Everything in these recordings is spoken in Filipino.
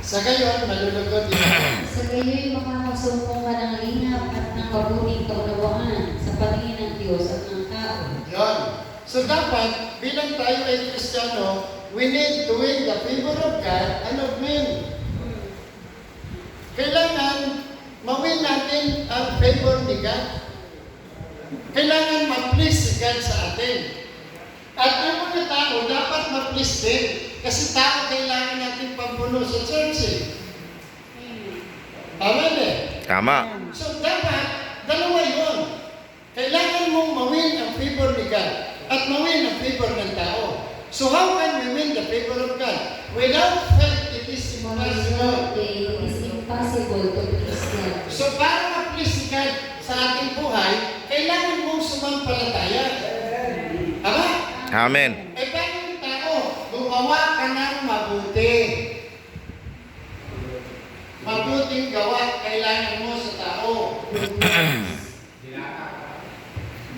Sa gayon, malulugod ito. Sa gayo'y makakasumpong ka ng lingap at ng mabuting kaunawaan sa paningin ng Diyos at ng tao. Yun. So dapat, bilang tayo ay Kristiyano, we need to win the favor of God and of men. Kailangan mawin natin ang favor ni God. Kailangan ma-please si God sa atin. At ang mga tao dapat ma-please din. Kasi tao kailangan natin pampuno sa church eh. Tama eh? Tama. So dapat, dalawa yun. Kailangan mong mawin ang favor ni God at mawin ang favor ng tao. So how can we win the favor of God? Without faith, it is impossible. It is impossible to please God. So para ma-please si God sa ating buhay, kailangan mong sumampalataya. Tama? Amen. Eh paano yung tao? Gumawa ka ng mabuti. Mabuting gawa kailangan mo sa tao.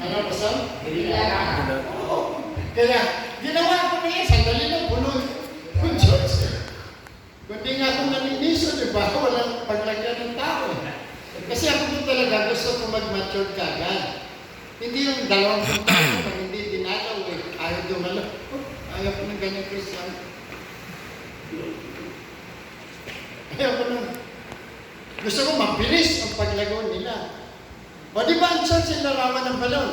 Ano ba, Sam? Oo. Kaya, ginawa ko na yan. Sandali lang, puno yung church. Kundi nga kung naniniso, di ba? Walang paglagyan ng tao. Kasi ako po talaga gusto ko mag-mature kagad. Hindi yung 20 taon pag hindi dinalaw eh. Ayaw dumalaw. Ayaw ko ng ganyan Christian. Ayaw ko ng... Gusto ko mabilis ang paglago nila. O di ba ang church ay larawan ng balon?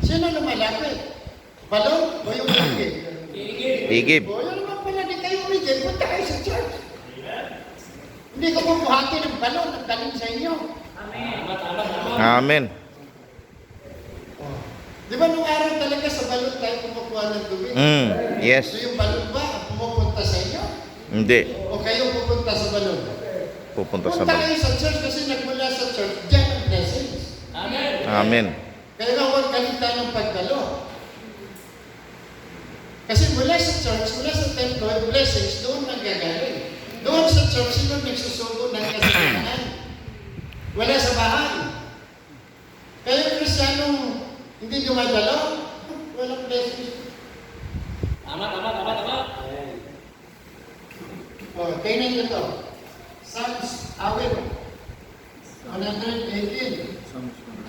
Sino lumalapit? Balon o yung igib? Igib. O yun naman pala, di kayo umigib. Punta kayo sa church. Hindi ko bubuhati ng balon. Ang galing sa inyo. Amen. Di ba nung araw talaga sa balon tayo kumukuha ng tubig? Yes. So yung balon ba ang pumupunta sa inyo? Hindi. O kayo pupunta sa balon? Pupunta sa Punta bag. kayo sa church kasi nagmula sa church. Diyan ang blessings. Amen. Kaya nga huwag kalitan ng pagdalo. Kasi mula sa church, mula sa templo, yung blessings doon nanggagaling. Doon sa church, sino nagsusugo ng kasalanan? Wala sa bahay. Kaya yung Kristiyanong hindi dumadalo, walang blessings. Tama. O, tingnan nyo to. Psalms, awit. 118.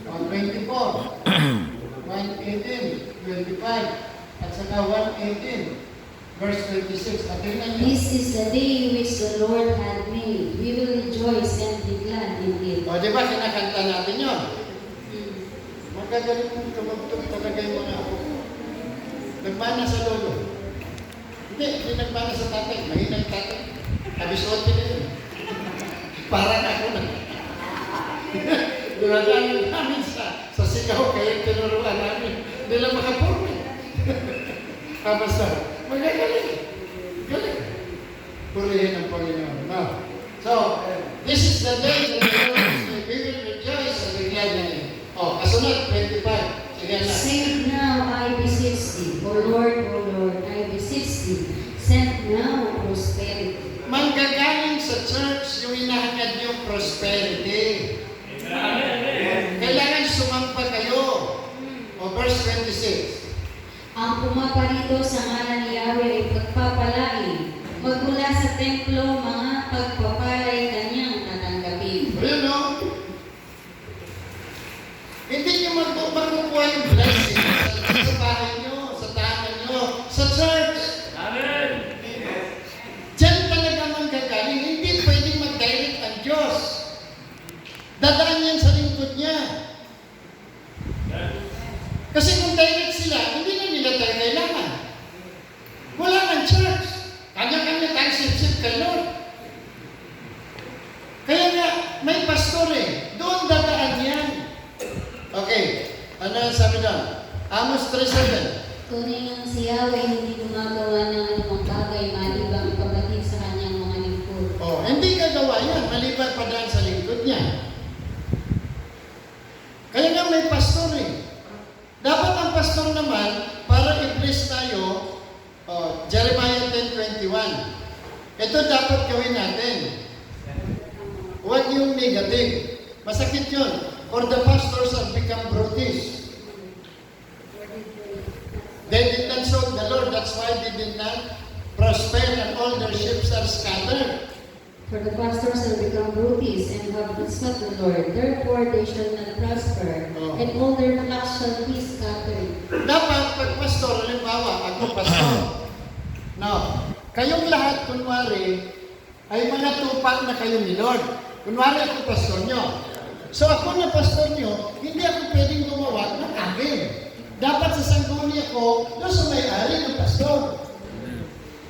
124. 118. 25. At saka 118. Verse 26. At tingnan nyo. This is the day which the Lord had made. We will rejoice and be glad in it. O, di ba kinakanta natin yun? Magagaling mong tumugtog talaga yung mga apo ko. Nagmana sa lolo. Hindi nagmana sa tatay. Mahina yung tatay. Abisote na yun. Parang ako na. Dumadaan namin sa sigaw, kaya tinuruan namin. Hindi lang makapurmi. Basta, magagaling. Galing. Purihin ang Panginoon. No? So, this is the day that the Lord is made. We will rejoice and be glad in Him. Oh, kasunod, 25. Sige na. Save now, I beseech thee. O Lord, I beseech thee. Send now prosperity. Manggagaling sa church yung hinahangad yung prosperity. Kailangan sumampa kayo. O verse 26. Ang pumaparito sa ngalan ni Yahweh ay pagpapalain. Magmula sa templo, mga pagpapalay kanyang tatanggapin. Ayun no? Hindi nyo makukuha yung blessing sa bahay nyo, sa tahanan nyo, sa church. Diyan talaga manggagaling. Hindi pwedeng mag-direct ang Diyos. Dadaan yan sa lingkod niya. Kasi kung direct sila, hindi na nila tayo kailangan. Wala ng church. Kanya-kanya tayo sip-sip kay Lord. Kaya nga, may pastor eh. Doon dadaan yan. Okay. Ano ang sabi doon? Amos 3:7. Tunay ngang si Yahweh hindi gumagawa ng anumang bagay malibang kapatid sa kanyang mga lingkod. Oh, hindi gagawa yan. Maliban pa dahil sa lingkod niya. Kaya nga may pastor eh. Dapat ang pastor naman, para i-bless tayo, Jeremiah 10:21. Ito dapat gawin natin. Huwag yung negative. Masakit yun. Or the pastors have become brutish. They did not serve the Lord. That's why they did not prosper and all their ships are are scattered. For the pastors shall become brutish and have not the Lord. Therefore they shall not prosper, Oh. and all their flocks shall be scattered. Dapat pag pastor, halimbawa, ako pastor. No, kayong lahat, kunwari, ay mga tupa na kayo ni Lord. Kunwari ako pastor nyo. So ako na pastor nyo, hindi ako pwedeng gumawa ng akin. Dapat sa sangguni ako, doon sa may-ari ng pastor.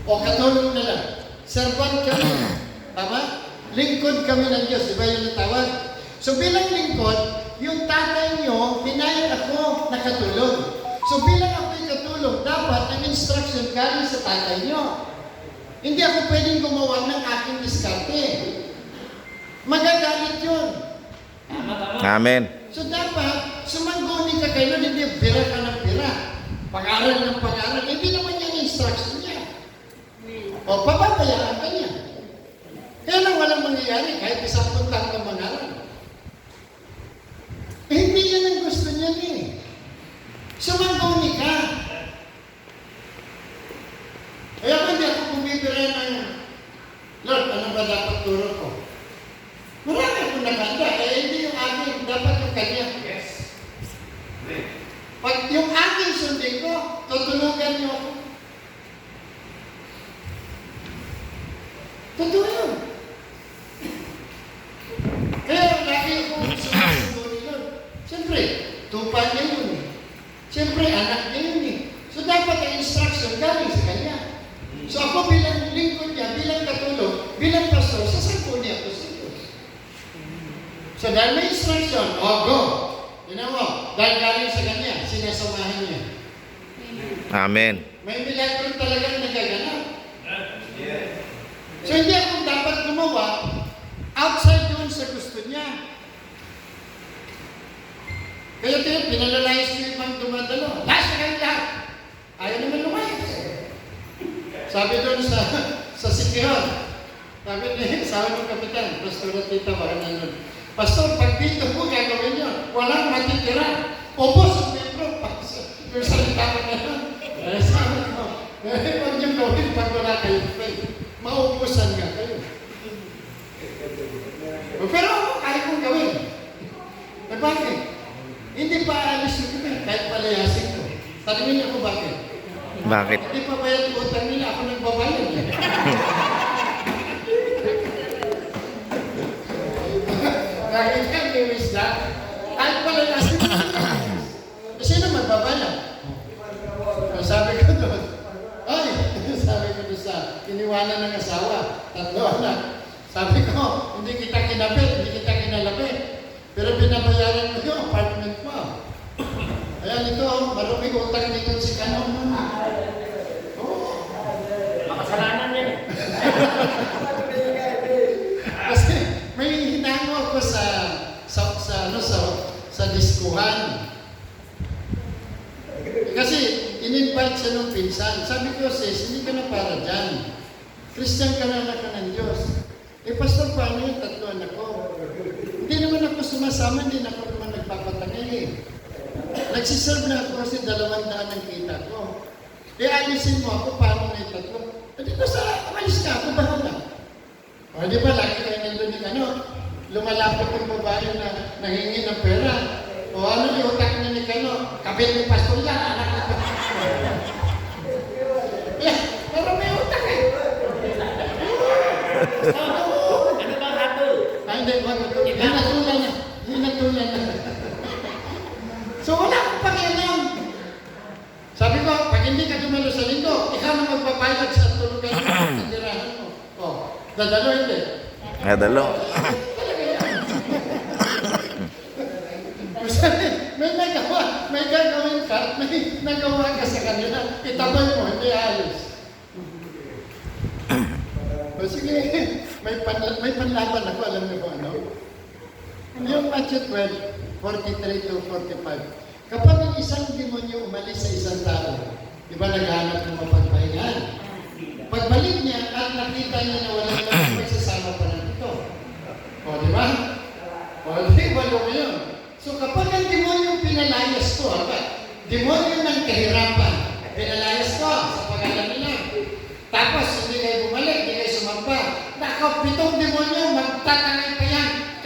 O katulong na lang. Servant kami. Tama? Lingkod kami ng Diyos. Di ba yun ang tawag? So bilang lingkod, yung tatay nyo, pinayag ako na katulong. So bilang ako'y katulong, dapat ang instruction galing sa tatay nyo. Hindi ako pwedeng gumawa ng aking diskarte. Magagalit yun. Amen. So dapat, sumangguni ka kayo, hindi bira ka ng bira. Pag-aral ng pag-aral, hindi naman yan instruction niya. O papabayaan ka niya. Kaya lang walang mangyayari kahit isang puntang ka mag-aral. Hindi yan ang gusto niya eh. Sumangguni ka. Kaya kung hindi ako bumibira ng, Lord, ano ba dapat turo ko? Marami akong nakanda, hindi yung akin, dapat yung kanya. Yes. Pag yung akin sundin ko, tutulugan niyo ako. Totoo yun. Kaya lagi akong sumusundo ni Lord. Siyempre, tupa niya yun eh. Siyempre, anak niya yun eh. So dapat ang instruction galing sa kanya. So ako bilang lingkod niya, bilang katulong, bilang pastor, sasangko niya ako sa Diyos. So dahil may instruction, go. Tinan mo, dahil galing sa kanya, sinasamahan niya. Amen. May milagro talagang nagaganap. So hindi ako dapat gumawa outside doon sa gusto niya. Kaya tayo, pinalalayas niyo ibang dumadalo. Last na kayo lahat. Ayaw naman lumayas. Sabi doon sa Sikihon, sabi ng kapitan, Pastor at Tita, baka nandun, Pastor, pag dito po gagawin nyo, walang matitira. Ubos ang membro. Yung salita ko na yun. Sabi ko, huwag nyo gawin pag wala kayong faith. Maubusan nga kayo. Pero kaya kong gawin. Eh bakit? Hindi pa alis yung iba, kahit palayasin ko. Tanungin niyo ko bakit? Bakit? Hindi pa bayad utang nila, ako nagbabayad. Kahit ka, may wisdom, kahit palayasin ko. Sino magbabayad? Sabi ko doon, sabi ko doon sa iniwanan ng asawa, 3 anak. Sabi ko, hindi kita kinabit, hindi kita kinalapit. Pero binabayaran mo yung apartment mo. Ayan ito, marumi utang dito si Kanon. Makasalanan yan eh. Kasi may hinango ako sa diskuhan. Kasi in-invite siya nung pinsan. Sabi ko, sis, hindi ka na para dyan. Christian ka na anak ka ng Diyos. Eh, pastor, paano yung 3 anak ko? Hindi naman ako sumasama, hindi na ako naman nagpapatangay eh. Nagsiserve na ako kasi 200 ang kita ko. Eh, alisin mo ako, paano na yung 3? Hindi ko umalis ka ako, bahala. O, di ba, lagi kayo nandun yung lumalapit yung babae na nahingi ng pera. O ano yung utak niya ni Kano? Kapit ni pastor yan, anak na. Pero may utak eh. Ano bang hatol? Hindi, wag ito. Hinatulan na. Hinatulan na. So wala akong pakialam. Sabi ko, pag hindi ka dumalo sa linggo, ikaw na magpapayag sa tulugan mo, sa tirahan mo. O, dadalo hindi. Dalo. Talaga yan. Sabi, may gagawin ka, may nagawa ka sa kanila, itabay mo, hindi alis. O sige, may panlaban ako, alam niyo kung ano? Yung Matthew 12, 43 to 45. Kapag ang isang demonyo umalis sa isang tao, di ba naghanap ng mapagpahingahan? Pagbalik niya at nakita niya na walang lang magsasama pa ng ito. O, di ba? O, di ba yun? So kapag ang demonyo pinalayas ko, demonyo ng kahirapan, pinalayas ko sa pag-alam nila. Tapos hindi kayo bumalik, hindi kayo sumampa, pitong